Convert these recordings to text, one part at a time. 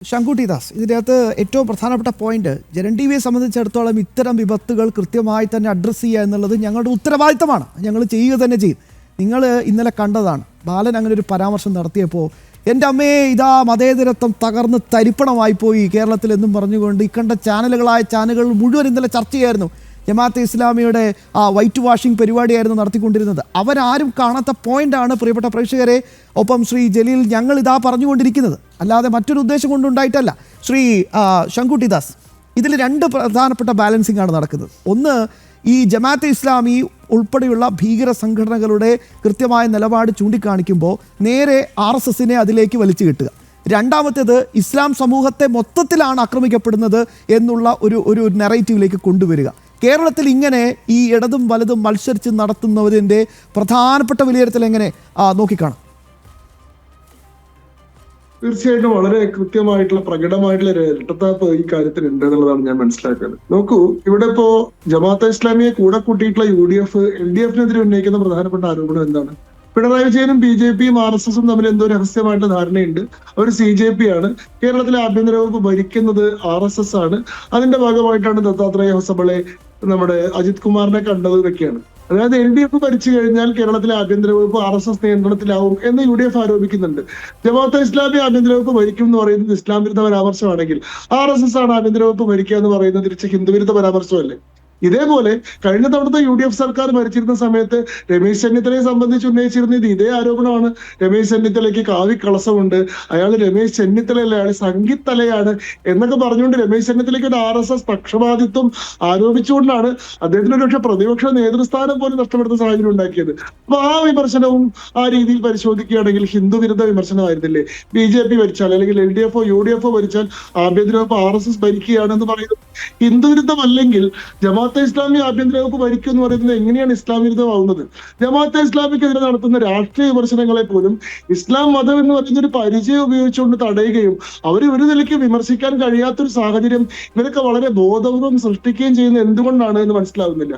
ശങ്കുട്ടി ദാസ്, ഇതിനകത്ത് ഏറ്റവും പ്രധാനപ്പെട്ട പോയിന്റ്, ജനൻ ടി വിയെ സംബന്ധിച്ചിടത്തോളം ഇത്തരം വിപത്തുകൾ കൃത്യമായി തന്നെ അഡ്രസ്സ് ചെയ്യുക എന്നുള്ളത് ഞങ്ങളുടെ ഉത്തരവാദിത്തമാണ്. ഞങ്ങൾ ചെയ്യുക തന്നെ ചെയ്യും. നിങ്ങൾ ഇന്നലെ കണ്ടതാണ്, ബാലൻ അങ്ങനെ ഒരു പരാമർശം നടത്തിയപ്പോൾ എൻ്റെ അമ്മയെ ഇതാ മതേതരത്വം തകർന്ന് തരിപ്പണമായി പോയി കേരളത്തിൽ എന്നും പറഞ്ഞുകൊണ്ട് ഈ കണ്ട ചാനലുകൾ മുഴുവൻ ഇന്നലെ ചർച്ച ചെയ്യായിരുന്നു. ജമാഅത്തെ ഇസ്ലാമിയുടെ ആ വൈറ്റ് വാഷിംഗ് പരിപാടിയായിരുന്നു നടത്തിക്കൊണ്ടിരുന്നത്. അവരാരും കാണാത്ത പോയിന്റാണ് പ്രിയപ്പെട്ട പ്രേക്ഷകരെ, ഒപ്പം ശ്രീ ജലീൽ ഞങ്ങളിതാ പറഞ്ഞുകൊണ്ടിരിക്കുന്നത്, അല്ലാതെ മറ്റൊരു ഉദ്ദേശം കൊണ്ടുണ്ടായിട്ടല്ല. ശ്രീ ശങ്കുട്ടി ദാസ്, ഇതിൽ രണ്ട് പ്രധാനപ്പെട്ട ബാലൻസിംഗ് ആണ് നടക്കുന്നത്. ഒന്ന്, ഈ ജമാഅത്തെ ഇസ്ലാമി ഉൾപ്പെടെയുള്ള ഭീകര സംഘടനകളുടെ കൃത്യമായ നിലപാട് ചൂണ്ടിക്കാണിക്കുമ്പോൾ നേരെ RSSനെ അതിലേക്ക് വലിച്ചു കെട്ടുക. രണ്ടാമത്തേത്, ഇസ്ലാം സമൂഹത്തെ മൊത്തത്തിലാണ് ആക്രമിക്കപ്പെടുന്നത് എന്നുള്ള ഒരു നെറേറ്റീവിലേക്ക് കൊണ്ടുവരിക. കേരളത്തിൽ ഇങ്ങനെ ഈ ഇടതും വലതും മത്സരിച്ച് നടത്തുന്നവരിൻ്റെ പ്രധാനപ്പെട്ട വിലയിരുത്തൽ എങ്ങനെ നോക്കിക്കാണാം? തീർച്ചയായിട്ടും വളരെ കൃത്യമായിട്ടുള്ള പ്രകടമായിട്ടുള്ള ഒരു ഇരട്ടത്താപ്പ് ഈ കാര്യത്തിൽ ഉണ്ട് എന്നുള്ളതാണ് ഞാൻ മനസ്സിലാക്കുന്നത്. നോക്കൂ, ഇവിടെ ഇപ്പോ ജമാഅത്തെ ഇസ്ലാമിയെ കൂടെ കൂട്ടിയിട്ടുള്ള UDF LDFനെതിരെ ഉന്നയിക്കുന്ന പ്രധാനപ്പെട്ട ആരോപണം എന്താണ്? പിണറായി വിജയനും BJPയും RSSും തമ്മിൽ എന്തോ രഹസ്യമായിട്ട് ധാരണയുണ്ട്. അവർ CJP ആണ്. കേരളത്തിലെ ആഭ്യന്തര വകുപ്പ് ഭരിക്കുന്നത് RSS ആണ്. അതിന്റെ ഭാഗമായിട്ടാണ് ദത്താത്രേയ ഹൊസബളെ, നമ്മുടെ അജിത് കുമാറിനെ കണ്ടത് എന്നൊക്കെയാണ്. അതായത് LDF ഭരിച്ചു കഴിഞ്ഞാൽ കേരളത്തിലെ ആഭ്യന്തര വകുപ്പ് RSS നിയന്ത്രണത്തിലാവും എന്ന് UDF ആരോപിക്കുന്നുണ്ട്. ജമാഅത്തെ ഇസ്ലാമി ആഭ്യന്തര വകുപ്പ് ഭരിക്കും എന്ന് പറയുന്നത് ഇസ്ലാം വിരുദ്ധ പരാമർശമാണെങ്കിൽ RSS ആണ് ആഭ്യന്തര വകുപ്പ് ഭരിക്കുക എന്ന് പറയുന്നത് തിരിച്ച് ഹിന്ദു വിരുദ്ധ പരാമർശമല്ലേ? ഇതേപോലെ കഴിഞ്ഞ തവണത്തെ UDF സർക്കാർ ഭരിച്ചിരുന്ന സമയത്ത് രമേശ് ചെന്നിത്തലയെ സംബന്ധിച്ച് ഉന്നയിച്ചിരുന്നത് ഇതേ ആരോപണമാണ്. രമേശ് ചെന്നിത്തലയ്ക്ക് കാവി കളസമുണ്ട്, അയാൾ രമേശ് ചെന്നിത്തലയല്ല, അയാൾ സംഗീത്തലയാണ് എന്നൊക്കെ പറഞ്ഞുകൊണ്ട് രമേശ് ചെന്നിത്തലയ്ക്ക് ഒരു RSS പക്ഷപാതിത്വം ആരോപിച്ചുകൊണ്ടാണ് അദ്ദേഹത്തിന് ഒരുപക്ഷെ പ്രതിപക്ഷ നേതൃസ്ഥാനം പോലും നഷ്ടപ്പെടുന്ന സാഹചര്യം ഉണ്ടാക്കിയത്. അപ്പൊ ആ വിമർശനവും ആ രീതിയിൽ പരിശോധിക്കുകയാണെങ്കിൽ ഹിന്ദു വിരുദ്ധ വിമർശനമായിരുന്നില്ലേ? BJP ഭരിച്ചാൽ അല്ലെങ്കിൽ LDFോ UDFോ ഭരിച്ചാൽ ആഭ്യന്തര വകുപ്പ് RSS ഭരിക്കുകയാണെന്ന് പറയുന്നത് ഹിന്ദു വിരുദ്ധമല്ലെങ്കിൽ ജമാഅത്തെ ഇസ്ലാമി ആഭ്യന്തര വകുപ്പ് ഭരിക്കും എന്ന് പറയുന്നത് എങ്ങനെയാണ് ഇസ്ലാം വിരുദ്ധമാവുന്നത്? ജമാഅത്തെ ഇസ്ലാമിക്കെതിരെ നടത്തുന്ന രാഷ്ട്രീയ വിമർശനങ്ങളെ പോലും ഇസ്ലാം മതം എന്ന് പറയുന്ന ഒരു പരിചയം ഉപയോഗിച്ചുകൊണ്ട് തടയുകയും അവർ ഒരു നിലയ്ക്ക് വിമർശിക്കാൻ കഴിയാത്തൊരു സാഹചര്യം ഇവരൊക്കെ വളരെ ബോധപൂർവം സൃഷ്ടിക്കുകയും ചെയ്യുന്നത് എന്തുകൊണ്ടാണ് എന്ന് മനസ്സിലാവുന്നില്ല.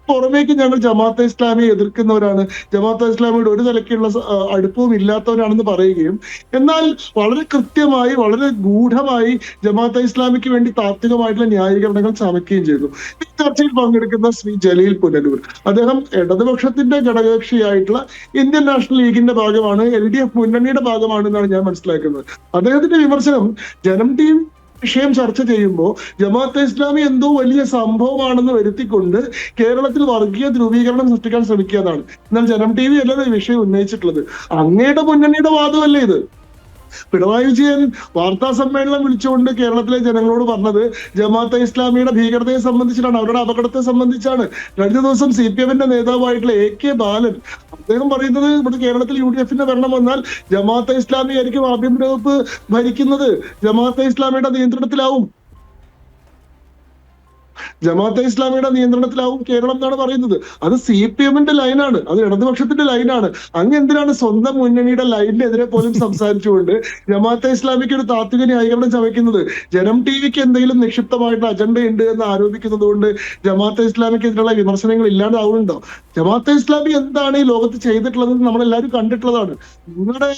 പുറമേക്ക് ഞങ്ങൾ ജമാഅത്തെ ഇസ്ലാമിയെ എതിർക്കുന്നവരാണ്, ജമാഅത്തെ ഇസ്ലാമിയുടെ ഒരു നിലയ്ക്കുള്ള അടുപ്പവും ഇല്ലാത്തവരാണെന്ന് പറയുകയും എന്നാൽ വളരെ കൃത്യമായി വളരെ ഗൂഢമായി ജമാഅത്തെ ഇസ്ലാമിക്ക് വേണ്ടി താത്വികമായിട്ടുള്ള ന്യായീകരണങ്ങൾ ചമയ്ക്കുകയും ചെയ്തു. ഈ ചർച്ചയിൽ പങ്കെടുക്കുന്ന ശ്രീ ജലീൽ പുനലൂർ, അദ്ദേഹം ഇടതുപക്ഷത്തിന്റെ ഘടകകക്ഷിയായിട്ടുള്ള ഇന്ത്യൻ നാഷണൽ ലീഗിന്റെ ഭാഗമാണ്, LDF മുന്നണിയുടെ ഭാഗമാണ് എന്നാണ് ഞാൻ മനസ്സിലാക്കുന്നത്. അദ്ദേഹത്തിന്റെ വിമർശനം ജനം TV വിഷയം ചർച്ച ചെയ്യുമ്പോൾ ജമാഅത്തെ ഇസ്ലാമി എന്തോ വലിയ സംഭവമാണെന്ന് വരുത്തിക്കൊണ്ട് കേരളത്തിൽ വർഗീയ ധ്രുവീകരണം സൃഷ്ടിക്കാൻ ശ്രമിക്കുന്നതാണ്. എന്നാൽ ജനം TV അല്ലല്ലോ ഈ വിഷയം ഉന്നയിച്ചിട്ടുള്ളത്. അങ്ങയുടെ മുന്നണിയുടെ വാദമല്ലേ ഇത്? പിണറായി വിജയൻ വാർത്താ സമ്മേളനം വിളിച്ചുകൊണ്ട് കേരളത്തിലെ ജനങ്ങളോട് പറഞ്ഞത് ജമാഅത്തെ ഇസ്ലാമിയുടെ ഭീകരതയെ സംബന്ധിച്ചിട്ടാണ്, അവരുടെ അപകടത്തെ സംബന്ധിച്ചാണ്. കഴിഞ്ഞ ദിവസം CPMന്റെ നേതാവായിട്ടുള്ള AK ബാലൻ അദ്ദേഹം പറയുന്നത് ഇവിടെ കേരളത്തിൽ UDFന്റെ ഭരണം വന്നാൽ ജമാഅത്തെ ഇസ്ലാമി ആയിരിക്കും ആഭ്യന്തര വകുപ്പ് ഭരിക്കുന്നത്, ജമാഅത്തെ ഇസ്ലാമിയുടെ നിയന്ത്രണത്തിലാവും, ജമാഅത്തെ ഇസ്ലാമിയുടെ നിയന്ത്രണത്തിലാവും കേരളം എന്നാണ് പറയുന്നത്. അത് CPMന്റെ ലൈനാണ്, അത് ഇടതുപക്ഷത്തിന്റെ ലൈനാണ്. അങ്ങ് എന്തിനാണ് സ്വന്തം മുന്നണിയുടെ ലൈനിനെതിരെ പോലും സംസാരിച്ചുകൊണ്ട് ജമാഅത്തെ ഇസ്ലാമിക്ക് ഒരു താത്വിക ന്യായീകരണം ചമയ്ക്കുന്നത്? ജനം TVക്ക് എന്തെങ്കിലും നിക്ഷിപ്തമായിട്ട് അജണ്ട ഉണ്ട് എന്ന് ആരോപിക്കുന്നത് കൊണ്ട് ജമാഅത്തെ ഇസ്ലാമിക്കെതിരെയുള്ള വിമർശനങ്ങൾ ഇല്ലാതാവുന്നുണ്ടോ? ജമാഅത്തെ ഇസ്ലാമി എന്താണ് ഈ ലോകത്ത് ചെയ്തിട്ടുള്ളത് നമ്മളെല്ലാവരും കണ്ടിട്ടുള്ളതാണ്. നിങ്ങളുടെ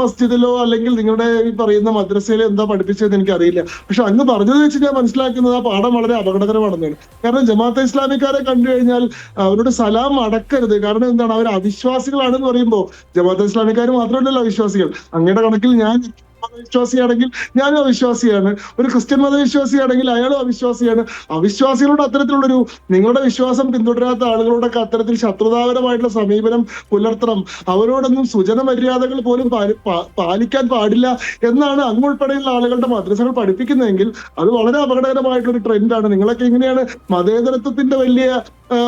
മസ്ജിദിലോ അല്ലെങ്കിൽ നിങ്ങളുടെ ഈ പറയുന്ന മദ്രസയിലോ എന്താ പഠിപ്പിച്ചതെന്ന് എനിക്കറിയില്ല. പക്ഷെ അങ്ങ് പറഞ്ഞത് വെച്ച് ഞാൻ മനസ്സിലാക്കുന്നത് ആ പാഠം വളരെ അപകടകരമാണെന്നാണ്. കാരണം ജമാഅത്തെ ഇസ്ലാമിക്കാരെ കണ്ടു കഴിഞ്ഞാൽ അവരോട് സലാം അടക്കരുത്. കാരണം എന്താണ്, അവർ അവിശ്വാസികളാണെന്ന് പറയുമ്പോൾ ജമാഅത്തെ ഇസ്ലാമിക്കാർ മാത്രമല്ലല്ലോ അവിശ്വാസികൾ. അങ്ങയുടെ കണക്കിൽ ഞാൻ മതവിശ്വാസിയാണെങ്കിൽ ഞാനും അവിശ്വാസിയാണ്, ഒരു ക്രിസ്ത്യൻ മതവിശ്വാസിയാണെങ്കിൽ അയാളും അവിശ്വാസിയാണ്. അവിശ്വാസികളോട് അത്തരത്തിലുള്ളൊരു നിങ്ങളുടെ വിശ്വാസം പിന്തുടരാത്ത ആളുകളോടൊക്കെ അത്തരത്തിൽ ശത്രുതാപരമായിട്ടുള്ള സമീപനം പുലർത്തണം, അവരോടൊന്നും സുജന മര്യാദകൾ പോലും പാലിക്കാൻ പാടില്ല എന്നാണ് അങ്ങുൾപ്പെടെയുള്ള ആളുകളുടെ മദ്രസകൾ പഠിപ്പിക്കുന്നതെങ്കിൽ അത് വളരെ അപകടകരമായിട്ടൊരു ട്രെൻഡാണ്. നിങ്ങളൊക്കെ എങ്ങനെയാണ് മതേതരത്വത്തിന്റെ വലിയ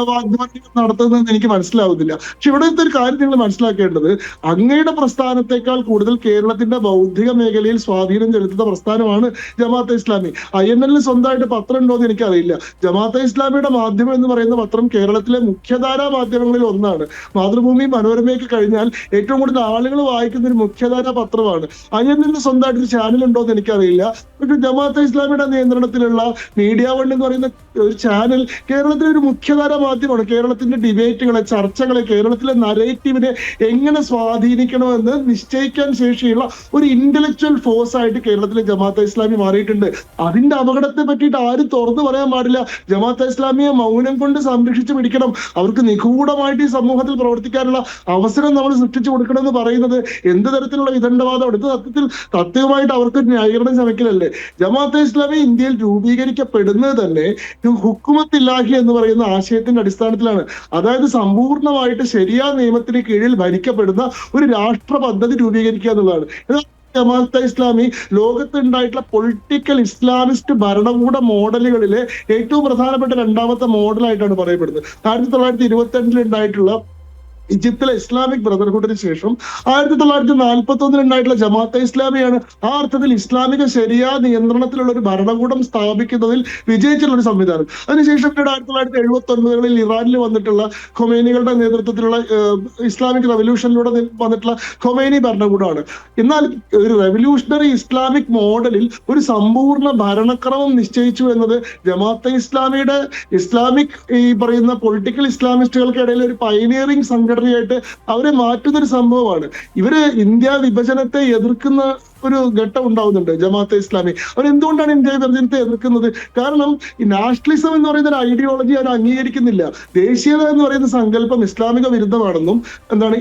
വാഗ്ദാനങ്ങൾ നടത്തുന്നതെന്ന് എനിക്ക് മനസ്സിലാവുന്നില്ല. പക്ഷെ ഇവിടുത്തെ ഒരു കാര്യം നിങ്ങൾ മനസ്സിലാക്കേണ്ടത്, അങ്ങയുടെ പ്രസ്ഥാനത്തെക്കാൾ കൂടുതൽ കേരളത്തിന്റെ ബൗദ്ധിക മേഖലയിൽ സ്വാധീനം ചെലുത്തുന്ന പ്രസ്ഥാനമാണ് ജമാഅത്തെ ഇസ്ലാമി. INL സ്വന്തമായിട്ട് പത്രം ഉണ്ടോ എന്ന് എനിക്കറിയില്ല. ജമാഅത്തെ ഇസ്ലാമിയുടെ മാധ്യമം എന്ന് പറയുന്ന പത്രം കേരളത്തിലെ മുഖ്യധാരാ മാധ്യമങ്ങളിൽ ഒന്നാണ്. മാതൃഭൂമി, മനോരമയൊക്കെ കഴിഞ്ഞാൽ ഏറ്റവും കൂടുതൽ ആളുകൾ വായിക്കുന്ന ഒരു മുഖ്യധാരാ പത്രമാണ്. INL സ്വന്തമായിട്ട് ഒരു ചാനൽ ഉണ്ടോ എന്ന് എനിക്കറിയില്ല. പക്ഷെ ജമാഅത്തെ ഇസ്ലാമിയുടെ നിയന്ത്രണത്തിലുള്ള മീഡിയ വൺ എന്ന് പറയുന്ന ഒരു ചാനൽ കേരളത്തിലെ ഒരു മുഖ്യധാര പ്രചാര മാധ്യമമാണ്. കേരളത്തിന്റെ ഡിബേറ്റുകളെ, ചർച്ചകളെ, കേരളത്തിലെ നരേറ്റീവിനെ എങ്ങനെ സ്വാധീനിക്കണമെന്ന് നിശ്ചയിക്കാൻ ശേഷിയുള്ള ഒരു ഇന്റലക്ച്വൽ ഫോഴ്സ് ആയിട്ട് കേരളത്തിലെ ജമാഅത്തെ ഇസ്ലാമി മാറിയിട്ടുണ്ട്. അതിന്റെ അപകടത്തെ പറ്റിയിട്ട് ആരും തുറന്നു പറയാൻ പാടില്ല. ജമാഅത്തെ ഇസ്ലാമിയെ മൗനം കൊണ്ട് സംരക്ഷിച്ചു പിടിക്കണം. അവർക്ക് നിഗൂഢമായിട്ട് ഈ സമൂഹത്തിൽ പ്രവർത്തിക്കാനുള്ള അവസരം നമ്മൾ സൃഷ്ടിച്ചു കൊടുക്കണം എന്ന് പറയുന്നത് എന്ത് തരത്തിലുള്ള വിദണ്ഡവാദം? ഇത് സത്യത്തിൽ തത്വമായിട്ട് അവർക്ക് ന്യായീകരണം ശ്രമിക്കലല്ലേ? ജമാഅത്തെ ഇസ്ലാമി ഇന്ത്യയിൽ രൂപീകരിക്കപ്പെടുന്നത് തന്നെ ഹുക്കുമത്ത് ഇലാഹി എന്ന് പറയുന്ന ആശയത്തിന്റെ അടിസ്ഥാനത്തിലാണ്. അതായത് സമ്പൂർണ്ണമായിട്ട് ശരിയാ നിയമത്തിന് കീഴിൽ ഭരിക്കപ്പെടുന്ന ഒരു രാഷ്ട്ര പദ്ധതി രൂപീകരിക്കുക എന്നുള്ളതാണ്. ജമാഅത്തെ ഇസ്ലാമി ലോകത്തുണ്ടായിട്ടുള്ള പൊളിറ്റിക്കൽ ഇസ്ലാമിസ്റ്റ് ഭരണകൂട മോഡലുകളിലെ ഏറ്റവും പ്രധാനപ്പെട്ട രണ്ടാമത്തെ മോഡലായിട്ടാണ് പറയപ്പെടുന്നത്. 1922 ഉണ്ടായിട്ടുള്ള ഈജിപ്തിലെ ഇസ്ലാമിക് ബ്രദർഹുഡിന് ശേഷം 1941 ഉണ്ടായിട്ടുള്ള ജമാഅത്തെ ഇസ്ലാമിയാണ് ആ അർത്ഥത്തിൽ ഇസ്ലാമിക ശരിയാ നിയന്ത്രണത്തിലുള്ള ഒരു ഭരണകൂടം സ്ഥാപിക്കുന്നതിൽ വിജയിച്ചിട്ടുള്ള ഒരു സംവിധാനം. അതിനുശേഷം 1979 ഇറാനിൽ വന്നിട്ടുള്ള ഖൊമേനികളുടെ നേതൃത്വത്തിലുള്ള ഇസ്ലാമിക് റവല്യൂഷനിലൂടെ വന്നിട്ടുള്ള ഖൊമേനി ഭരണകൂടമാണ്. എന്നാൽ ഒരു റെവല്യൂഷണറി ഇസ്ലാമിക് മോഡലിൽ ഒരു സമ്പൂർണ്ണ ഭരണക്രമം നിശ്ചയിച്ചു എന്നത് ജമാഅത്തെ ഇസ്ലാമിയുടെ ഇസ്ലാമിക് ഈ പറയുന്ന പൊളിറ്റിക്കൽ ഇസ്ലാമിസ്റ്റുകൾക്കിടയിൽ ഒരു പൈനിയറിംഗ് സംഘടനയായിട്ട് അവരെ മാറ്റുന്ന ഒരു സംഭവമാണ്. ഇവര് ഇന്ത്യ വിഭജനത്തെ എതിർക്കുന്ന ഒരു ഘട്ടം ഉണ്ടാവുന്നുണ്ട് ജമാഅത്തെ ഇസ്ലാമി. അവർ എന്തുകൊണ്ടാണ് ഇന്ത്യ വിഭജനത്തെ എതിർക്കുന്നത്? കാരണം ഈ നാഷണലിസം എന്ന് പറയുന്ന ഒരു ഐഡിയോളജി അവർ അംഗീകരിക്കുന്നില്ല. ദേശീയത എന്ന് പറയുന്ന സങ്കല്പം ഇസ്ലാമിക വിരുദ്ധമാണെന്നും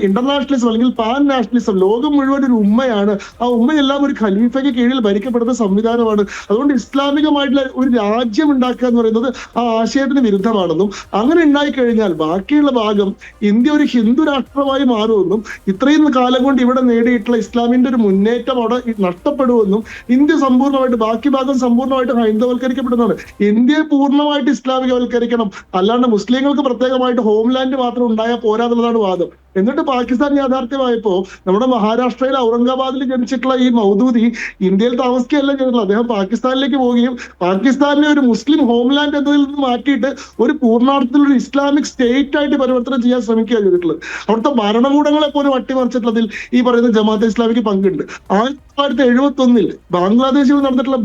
ഇന്റർനാഷണലിസം അല്ലെങ്കിൽ പാൻ നാഷണലിസം ലോകം മുഴുവൻ ഒരു ഉമ്മയാണ്, ആ ഉമ്മയെല്ലാം ഒരു ഖലീഫയ്ക്ക് കീഴിൽ ഭരിക്കപ്പെടുന്ന സംവിധാനമാണ്. അതുകൊണ്ട് ഇസ്ലാമികമായിട്ടുള്ള ഒരു രാജ്യം ഉണ്ടാക്കുക എന്ന് പറയുന്നത് ആ ആശയത്തിന് വിരുദ്ധമാണെന്നും അങ്ങനെ ഉണ്ടായിക്കഴിഞ്ഞാൽ ബാക്കിയുള്ള ഭാഗം ഇന്ത്യ ഒരു ഹിന്ദു രാഷ്ട്രമായി മാറുമെന്നും ഇത്രയും കാലം കൊണ്ട് ഇവിടെ നേടിയിട്ടുള്ള ഇസ്ലാമിന്റെ ഒരു മുന്നേറ്റം അവിടെ നഷ്ടപ്പെടുമെന്നും ഇന്ത്യ സമ്പൂർണ്ണമായിട്ട് ബാക്കി ഭാഗം സമ്പൂർണ്ണമായിട്ട് ഹൈന്ദവൽക്കരിക്കപ്പെടുന്നതാണ്. ഇന്ത്യയെ പൂർണ്ണമായിട്ട് ഇസ്ലാമികവൽക്കരിക്കണം, അല്ലാണ്ട് മുസ്ലിങ്ങൾക്ക് പ്രത്യേകമായിട്ട് ഹോംലാൻഡ് മാത്രം ഉണ്ടായാൽ പോരാ എന്നുള്ളതാണ് വാദം. എന്നിട്ട് പാകിസ്ഥാൻ യാഥാർത്ഥ്യമായപ്പോ നമ്മുടെ മഹാരാഷ്ട്രയിലെ ഔറംഗാബാദിൽ ജനിച്ചിട്ടുള്ള ഈ മൗദൂദി ഇന്ത്യയിൽ താമസിക്കുകയല്ല ചെയ്തിട്ടുള്ളത്. അദ്ദേഹം പാകിസ്ഥാനിലേക്ക് പോവുകയും പാകിസ്ഥാനിലെ ഒരു മുസ്ലിം ഹോംലാൻഡ് എന്നതിൽ നിന്ന് മാറ്റിയിട്ട് ഒരു പൂർണ്ണാർത്ഥത്തിൽ ഒരു ഇസ്ലാമിക് സ്റ്റേറ്റ് ആയിട്ട് പരിവർത്തനം ചെയ്യാൻ ശ്രമിക്കുകയാണ് ചെയ്തിട്ടുള്ളത്. അവിടുത്തെ ഭരണകൂടങ്ങളെ പോലും അട്ടിമറിച്ചിട്ടുള്ളതിൽ ഈ പറയുന്ന ജമാഅത്തെ ഇസ്ലാമിക്ക് പങ്കുണ്ട്. 1971 ബംഗ്ലാദേശിൽ നടന്നിട്ടുള്ള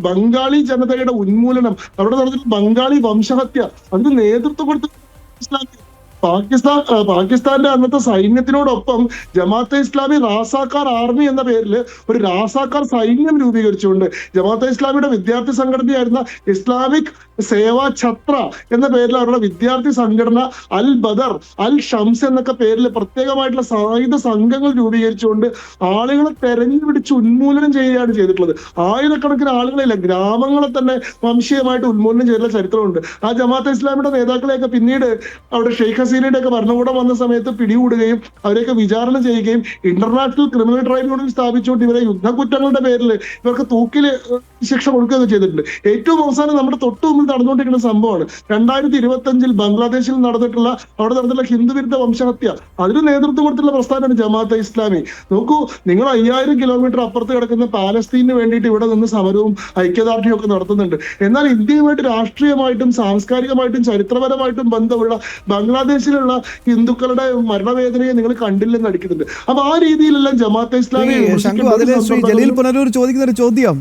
ബംഗാളി ജനതയുടെ ഉന്മൂലനം, അവിടെ നടന്നിട്ടുള്ള ബംഗാളി വംശഹത്യ, അതിന് നേതൃത്വം കൊടുത്ത ഇസ്ലാമിക പാകിസ്ഥാന്റെ അന്നത്തെ സൈന്യത്തിനോടൊപ്പം ജമാഅത്തെ ഇസ്ലാമി റാസാക്കാർ ആർമി എന്ന പേരിൽ ഒരു റാസാക്കാർ സൈന്യം രൂപീകരിച്ചുകൊണ്ട് ജമാഅത്തെ ഇസ്ലാമിയുടെ വിദ്യാർത്ഥി സംഘടനയായിരുന്ന ഇസ്ലാമിക് സേവാ ഛത്ര എന്ന പേരിൽ അവരുടെ വിദ്യാർത്ഥി സംഘടന അൽ ബദർ, അൽ ഷംസ് എന്നൊക്കെ പേരിൽ പ്രത്യേകമായിട്ടുള്ള സായുധ സംഘങ്ങൾ രൂപീകരിച്ചുകൊണ്ട് ആളുകളെ തെരഞ്ഞുപിടിച്ച് ഉന്മൂലനം ചെയ്യുകയാണ് ചെയ്തിട്ടുള്ളത്. ആയിരക്കണക്കിന് ആളുകളില്ല, ഗ്രാമങ്ങളെ തന്നെ വംശീയമായിട്ട് ഉന്മൂലനം ചെയ്തിട്ടുള്ള ചരിത്രമുണ്ട്. ആ ജമാഅത്തെ ഇസ്ലാമിയുടെ നേതാക്കളെയൊക്കെ പിന്നീട് അവിടെ ഷെയ്ഖ് ഹസീനയുടെ ഒക്കെ ഭരണകൂടം വന്ന സമയത്ത് പിടികൂടുകയും അവരെയൊക്കെ വിചാരണ ചെയ്യുകയും ഇന്റർനാഷണൽ ക്രിമിനൽ ട്രൈബ്യൂണൽ സ്ഥാപിച്ചുകൊണ്ട് ഇവരെ യുദ്ധക്കുറ്റങ്ങളുടെ പേരിൽ ഇവർക്ക് തൂക്കില് ശിക്ഷ കൊടുക്കുകയൊക്കെ ചെയ്തിട്ടുണ്ട്. ഏറ്റവും അവസാനം നമ്മുടെ തൊട്ടു മുമ്പിൽ നടന്നുകൊണ്ടിരിക്കുന്ന സംഭവമാണ് 2025 ബംഗ്ലാദേശിൽ അവിടെ നടന്നിട്ടുള്ള ഹിന്ദു വിരുദ്ധ വംശഹത്യ. അതിന് നേതൃത്വം കൊടുത്തിട്ടുള്ള പ്രസ്ഥാനമാണ് ജമാഅത്തെ ഇസ്ലാമി. നോക്കൂ, നിങ്ങൾ 5000 കിലോമീറ്റർ അപ്പുറത്ത് കിടക്കുന്ന പാലസ്തീനു വേണ്ടിയിട്ട് ഇവിടെ നിന്ന് സമരവും ഐക്യദാർഢ്യവും ഒക്കെ നടത്തുന്നുണ്ട്. എന്നാൽ ഇന്ത്യയുമായിട്ട് രാഷ്ട്രീയമായിട്ടും സാംസ്കാരികമായിട്ടും ചരിത്രപരമായിട്ടും ബന്ധമുള്ള ബംഗ്ലാദേശിലുള്ള ഹിന്ദുക്കളുടെ മരണവേദനയെ നിങ്ങൾ കണ്ടില്ലെന്ന് അടിക്കുന്നുണ്ട്. അപ്പൊ ആ രീതിയിലെല്ലാം ജമാഅത്തെ ഇസ്ലാമി ജലീൽ പുനരൂർ ചോദിക്കുന്ന ഒരു ചോദ്യം,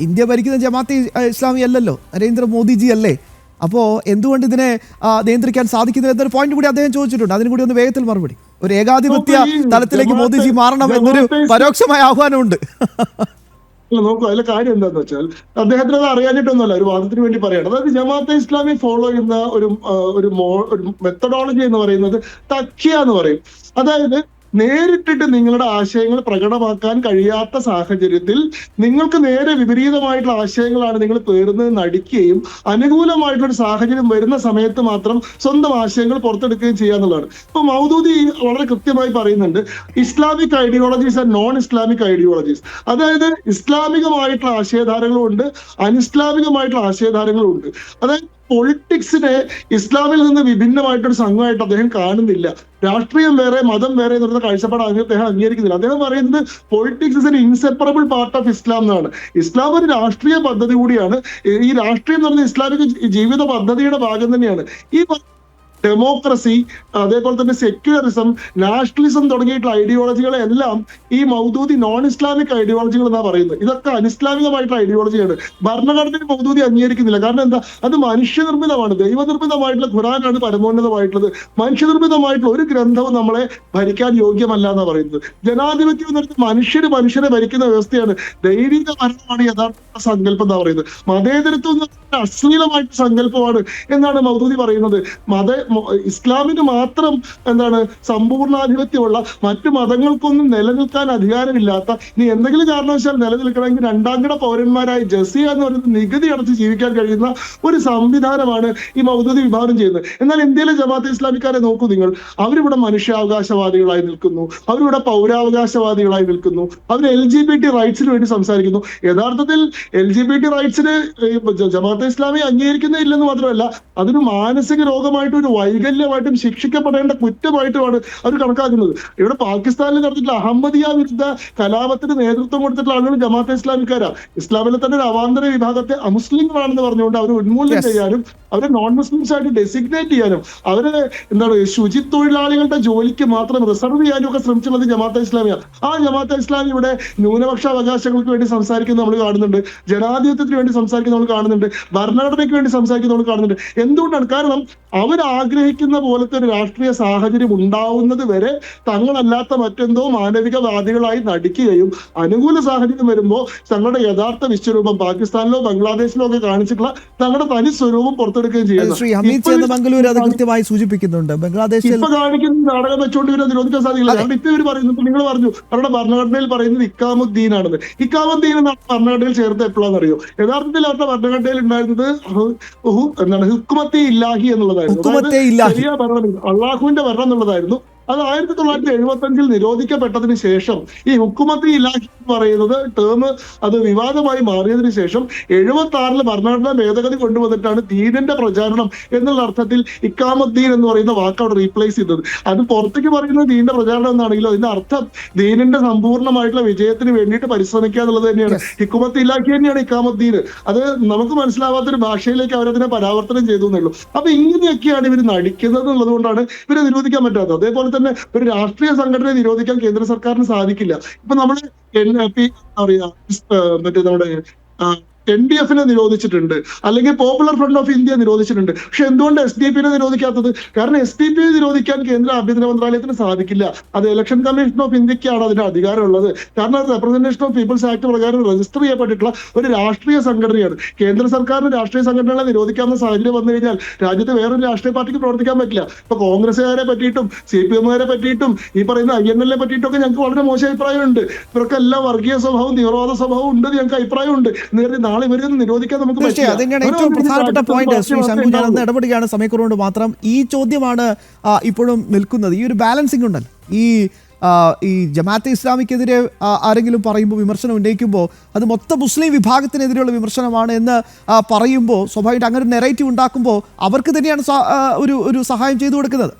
ഇന്ത്യ ഭരിക്കുന്ന ജമാഅത്തെ ഇസ്ലാമി അല്ലല്ലോ, നരേന്ദ്രമോദിജി അല്ലേ? അപ്പോൾ എന്തുകൊണ്ട് ഇതിനെ നിയന്ത്രിക്കാൻ സാധിക്കുന്നില്ല എന്നൊരു പോയിന്റ് കൂടി അദ്ദേഹം ചോദിച്ചിട്ടുണ്ട്. അതിന് കൂടി ഒന്ന് വേഗത്തിൽ മറുപടി. ഒരു ഏകാധിപത്യ തലത്തിലേക്ക് മോദിജി മാറണം എന്നൊരു പരോക്ഷമായ ആഹ്വാനമുണ്ട്. നോക്കൂ, അതിലെ കാര്യം എന്താന്ന് വെച്ചാൽ അദ്ദേഹത്തിന് അത് അറിയാഞ്ഞിട്ടൊന്നുമല്ല, ഒരു വാദത്തിന് വേണ്ടി പറയണം. അതായത് ജമാഅത്തെ ഇസ്ലാമി ഫോളോ ചെയ്യുന്ന ഒരു മെത്തഡോളജി എന്ന് പറയുന്നത് തഖ്യ എന്ന് പറയും. അതായത് നേരിട്ടിട്ട് നിങ്ങളുടെ ആശയങ്ങൾ പ്രകടമാക്കാൻ കഴിയാത്ത സാഹചര്യത്തിൽ നിങ്ങൾക്ക് നേരെ വിപരീതമായിട്ടുള്ള ആശയങ്ങളാണ് നിങ്ങൾ പേറുന്നത് നടിക്കുകയും അനുകൂലമായിട്ടുള്ള ഒരു സാഹചര്യം വരുന്ന സമയത്ത് മാത്രം സ്വന്തം ആശയങ്ങൾ പുറത്തെടുക്കുകയും ചെയ്യാന്നുള്ളതാണ്. ഇപ്പൊ മൗദൂദി വളരെ കൃത്യമായി പറയുന്നുണ്ട്, Islamic ideologies and non Islamic ideologies. അതായത് ഇസ്ലാമികമായിട്ടുള്ള ആശയധാരകളും ഉണ്ട്, അനിസ്ലാമികമായിട്ടുള്ള ആശയധാരങ്ങളും ഉണ്ട്. അതായത് പൊളിറ്റിക്സിനെ ഇസ്ലാമിൽ നിന്ന് വിഭിന്നമായിട്ടൊരു സംഘമായിട്ട് അദ്ദേഹം കാണുന്നില്ല. രാഷ്ട്രീയം വേറെ മതം വേറെ എന്നുള്ള കാഴ്ചപ്പാട് അദ്ദേഹം അംഗീകരിക്കുന്നില്ല. അദ്ദേഹം പറയുന്നത് politics is an inseparable part of Islam എന്നാണ്. ഇസ്ലാം ഒരു രാഷ്ട്രീയ പദ്ധതി കൂടിയാണ്. ഈ രാഷ്ട്രീയം എന്ന് പറയുന്നത് ഇസ്ലാമിക ജീവിത പദ്ധതിയുടെ ഭാഗം തന്നെയാണ്. ഈ ഡെമോക്രസി, അതേപോലെ തന്നെ സെക്യുലറിസം, നാഷണലിസം തുടങ്ങിയിട്ടുള്ള ഐഡിയോളജികളെ എല്ലാം ഈ മൗദൂദി നോൺ ഇസ്ലാമിക് ഐഡിയോളജികൾ എന്നാ പറയുന്നത്. ഇതൊക്കെ അനിസ്ലാമികമായിട്ടുള്ള ഐഡിയോളജിയാണ്. ഭരണഘടനയിൽ മൗദൂദി അംഗീകരിക്കുന്നില്ല. കാരണം എന്താ? അത് മനുഷ്യനിർമ്മിതമാണ്. ദൈവനിർമ്മിതമായിട്ടുള്ള ഖുർആനാണ് പരമോന്നതമായിട്ടുള്ളത്. മനുഷ്യനിർമ്മിതമായിട്ടുള്ള ഒരു ഗ്രന്ഥവും നമ്മളെ ഭരിക്കാൻ യോഗ്യമല്ല എന്നാ പറയുന്നത്. ജനാധിപത്യം എന്ന് പറയുന്നത് മനുഷ്യരെ ഭരിക്കുന്ന വ്യവസ്ഥയാണ്. ദൈവിക ഭരണമാണ് യഥാർത്ഥ സങ്കല്പം എന്നാ പറയുന്നത്. മതേതരത്വം എന്ന് പറയുന്നത് അശ്ലീലമായിട്ട് സങ്കല്പമാണ് എന്നാണ് മൗദൂദി പറയുന്നത്. ഇസ്ലാമിന് മാത്രം എന്താണ് സമ്പൂർണ്ണാധിപത്യമുള്ള, മറ്റു മതങ്ങൾക്കൊന്നും നിലനിൽക്കാൻ അധികാരമില്ലാത്ത, ഇനി എന്തെങ്കിലും കാരണവശാൽ നിലനിൽക്കണമെങ്കിൽ രണ്ടാംകിട പൗരന്മാരായി ജസിയ എന്ന് പറയുന്നത് നികുതി അടച്ച് ജീവിക്കാൻ കഴിയുന്ന ഒരു സംവിധാനമാണ് ഈ മൗദൂദി വിഭാവനം ചെയ്യുന്നത്. എന്നാൽ ഇന്ത്യയിലെ ജമാഅത്തെ ഇസ്ലാമിക്കാരെ നോക്കൂ നിങ്ങൾ. അവരിവിടെ മനുഷ്യാവകാശവാദികളായി നിൽക്കുന്നു, അവരിവിടെ പൗരാവകാശവാദികളായി നിൽക്കുന്നു, അവർ LGBT റൈറ്റ്സിന് വേണ്ടി സംസാരിക്കുന്നു. യഥാർത്ഥത്തിൽ LGBT റൈറ്റ്സിന് ജമാഅത്തെ ഇസ്ലാമി അംഗീകരിക്കുന്നില്ലെന്ന് മാത്രമല്ല, അതൊരു മാനസിക രോഗമായിട്ടും ഒരു വൈകല്യമായിട്ടും ശിക്ഷിക്കപ്പെടേണ്ട കുറ്റമായിട്ടുമാണ് അവർ കണക്കാക്കുന്നത്. ഇവിടെ പാകിസ്ഥാനിൽ നടത്തിയിട്ടുള്ള അഹമ്മദിയ വിരുദ്ധ കലാപത്തിന് നേതൃത്വം കൊടുത്തിട്ടുള്ള ആളുകൾ ജമാഅത്തെ ഇസ്ലാമിക്കാരാ. ഇസ്ലാമിലെ തന്നെ ഒരു അവാന്തര വിഭാഗത്തെ അമുസ്ലിങ്ങളാണെന്ന് പറഞ്ഞുകൊണ്ട് അവർ ഉന്മൂലനം ചെയ്യാനും അവരെ നോൺ മുസ്ലിംസ് ആയിട്ട് ഡെസിഗ്നേറ്റ് ചെയ്യാനും അവരെ ശുചി തൊഴിലാളികളുടെ ജോലിക്ക് മാത്രം റിസർവ് ചെയ്യാനും ഒക്കെ ശ്രമിച്ചുള്ളത് ജമാഅത്തെ ഇസ്ലാമിയാണ്. ആ ജമാഅത്തെ ഇസ്ലാമി ഇവിടെ ന്യൂനപക്ഷ അവകാശങ്ങൾക്ക് വേണ്ടി സംസാരിക്കുന്നത് നമ്മൾ കാണുന്നുണ്ട്, ജനാധിപത്യത്തിന് വേണ്ടി സംസാരിക്കുന്നത് നമ്മൾ കാണുന്നുണ്ട്, ഭരണഘടനയ്ക്ക് വേണ്ടി സംസാരിക്കുന്നത് നമ്മൾ കാണുന്നുണ്ട്. എന്തുകൊണ്ടാണ്? കാരണം അവർ ആഗ്രഹിക്കുന്ന പോലത്തെ ഒരു രാഷ്ട്രീയ സാഹചര്യം ഉണ്ടാവുന്നത് വരെ തങ്ങളല്ലാത്ത മറ്റെന്തോ മാനവികവാദികളായി നടിക്കുകയും അനുകൂല സാഹചര്യം വരുമ്പോൾ തങ്ങളുടെ യഥാർത്ഥ വിശ്വരൂപം പാകിസ്ഥാനിലോ ബംഗ്ലാദേശിലോ ഒക്കെ കാണിച്ചിട്ടുള്ള തങ്ങളുടെ തനി സ്വരൂപം പുറത്തെടുക്കുകയും ശ്രീ ഹമീദ് ചേന്നമംഗലൂർ അത് കൃത്യമായി സൂചിപ്പിക്കുന്നുണ്ട്. ബംഗ്ലാദേശിൽ ഇപ്പൊ കാണിക്കുന്ന നാടകം വെച്ചുകൊണ്ട് ഇവരെ നിരോധിക്കാൻ സാധിക്കില്ല. കാരണം ഇപ്പൊ ഇവർ പറയുന്നത്, നിങ്ങൾ പറഞ്ഞു അവരുടെ ഭരണഘടനയിൽ പറയുന്നത് ഇക്കാമുദ്ദീൻ ആണെന്ന്. ഇക്കാമുദ്ദീൻ എന്നാണ് ഭരണഘടനയിൽ ചേർത്ത് എപ്പോഴാണെന്ന് അറിയോ? യഥാർത്ഥത്തിൽ അവരുടെ ഭരണഘടനയിൽ ഉണ്ടായിരുന്നത് എന്താണ്, ഹുക്കുമത്തെ ഇല്ലാഹി എന്നുള്ളതായിരുന്നു. ശരിയാ ഭരണം, അള്ളാഹുവിന്റെ ഭരണം എന്നുള്ളതായിരുന്നു. അത് 1975 നിരോധിക്കപ്പെട്ടതിന് ശേഷം ഈ ഹുക്കുമത്തി ഇലാഖ എന്ന് പറയുന്നത് ടേം അത് വിവാദമായി മാറിയതിനു ശേഷം 76 ഭരണഘടനാ ഭേദഗതി കൊണ്ടുവന്നിട്ടാണ് ദീനിന്റെ പ്രചാരണം എന്നുള്ള അർത്ഥത്തിൽ ഇക്കാമുദ്ദീൻ എന്ന് പറയുന്ന വാക്ക് അവിടെ റീപ്ലേസ് ചെയ്തത്. അത് പുറത്തേക്ക് പറയുന്നത് ദീനിന്റെ പ്രചാരണം എന്നാണെങ്കിലും അതിന്റെ അർത്ഥം ദീനിന്റെ സമ്പൂർണ്ണമായിട്ടുള്ള വിജയത്തിന് വേണ്ടിയിട്ട് പരിശ്രമിക്കുക എന്നുള്ളത് തന്നെയാണ്. ഹിക്കുമത്ത് ഇലാഖി തന്നെയാണ് ഇക്കാമുദ്ദീൻ. അത് നമുക്ക് മനസ്സിലാവാത്തൊരു ഭാഷയിലേക്ക് അവരതിനെ പരാവർത്തനം ചെയ്തു എന്നുള്ളൂ. അപ്പൊ ഇങ്ങനെയൊക്കെയാണ് ഇവർ നടിക്കുന്നത് എന്നുള്ളത് കൊണ്ടാണ് ഇവരെ നിരോധിക്കാൻ പറ്റാത്തത്. അതേപോലെ തന്നെ ഒരു രാഷ്ട്രീയ സംഘടനയെ നിരോധിക്കാൻ കേന്ദ്ര സർക്കാരിന് സാധിക്കില്ല. ഇപ്പൊ നമ്മള് മറ്റേ നമ്മുടെ NDF നിരോധിച്ചിട്ടുണ്ട്, അല്ലെങ്കിൽ പോപ്പുലർ ഫ്രണ്ട് ഓഫ് ഇന്ത്യ നിരോധിച്ചിട്ടുണ്ട്. പക്ഷെ എന്തുകൊണ്ട് SDP നിരോധിക്കാത്തത്? കാരണം SDP നിരോധിക്കാൻ കേന്ദ്ര ആഭ്യന്തര മന്ത്രാലയത്തിന് സാധിക്കില്ല. അത് ഇലക്ഷൻ കമ്മീഷൻ ഓഫ് ഇന്ത്യക്കാണ് അതിന്റെ അധികാരമുള്ളത്. കാരണം അത് റെപ്രസെന്റേഷൻ ഓഫ് പീപ്പിൾസ് ആക്ട് പ്രകാരം രജിസ്റ്റർ ചെയ്യപ്പെട്ടിട്ടുള്ള ഒരു രാഷ്ട്രീയ സംഘടനയാണ്. കേന്ദ്ര സർക്കാരിന് രാഷ്ട്രീയ സംഘടനകളെ നിരോധിക്കാവുന്ന സാഹചര്യം വന്നു കഴിഞ്ഞാൽ രാജ്യത്ത് വേറൊരു രാഷ്ട്രീയ പാർട്ടിക്ക് പ്രവർത്തിക്കാൻ പറ്റില്ല. ഇപ്പൊ കോൺഗ്രസുകാരെ പറ്റിയിട്ടും CPM പറ്റിയിട്ടും ഈ പറയുന്ന INL പറ്റിയിട്ടും ഒക്കെ ഞങ്ങൾക്ക് വളരെ മോശം അഭിപ്രായമുണ്ട്. ഇവർക്കെല്ലാം വർഗീയ സ്വഭാവവും തീവ്രവാദ സ്വഭാവവും ഉണ്ടെന്ന് ഞങ്ങൾക്ക് അഭിപ്രായമുണ്ട്. നിരോധിക്കാൻ നമുക്ക് ഏറ്റവും പ്രധാനപ്പെട്ട പോയിന്റ് ശ്രീ ശംഖു, ഞാൻ ഒന്ന് ഇടപെടുകയാണ് സമയക്കുറവുകൊണ്ട് മാത്രം. ഈ ചോദ്യമാണ് ഇപ്പോഴും നിൽക്കുന്നത്. ഈ ഒരു ബാലൻസിംഗ് ഉണ്ടല്ലോ, ഈ ജമാഅത്തെ ഇസ്ലാമിക്കെതിരെ ആരെങ്കിലും പറയുമ്പോൾ, വിമർശനം ഉന്നയിക്കുമ്പോൾ അത് മൊത്തം മുസ്ലിം വിഭാഗത്തിനെതിരെയുള്ള വിമർശനമാണ് എന്ന് പറയുമ്പോൾ സ്വാഭാവികമായിട്ട് അങ്ങനെ ഒരു നെറേറ്റീവ് ഉണ്ടാക്കുമ്പോൾ അവർക്ക് തന്നെയാണ് ഒരു സഹായം ചെയ്തു കൊടുക്കുന്നത്.